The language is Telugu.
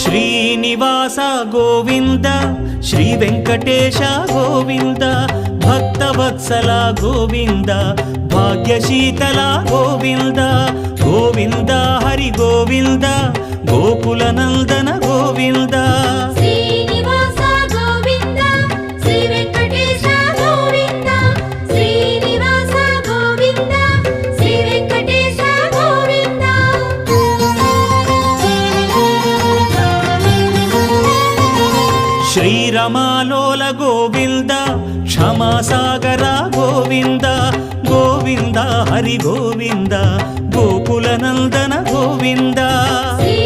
శ్రీనివాస గోవింద శ్రీ వెంకటేశ గోవింద భక్తవత్సల గోవింద భాగ్యశీతల గోవింద గోవింద హరి గోవింద గోకుల నందన గోవింద శ్రీనివాస గోవింద శ్రీ వెంకటేశ గోవింద శ్రీనివాస గోవింద శ్రీ వెంకటేశ గోవింద శ్రీరమాలోల గోవింద క్షమాసాగర గోవింద గోవింద హరి గోవింద గోకుల నందన గోవింద శ్రీ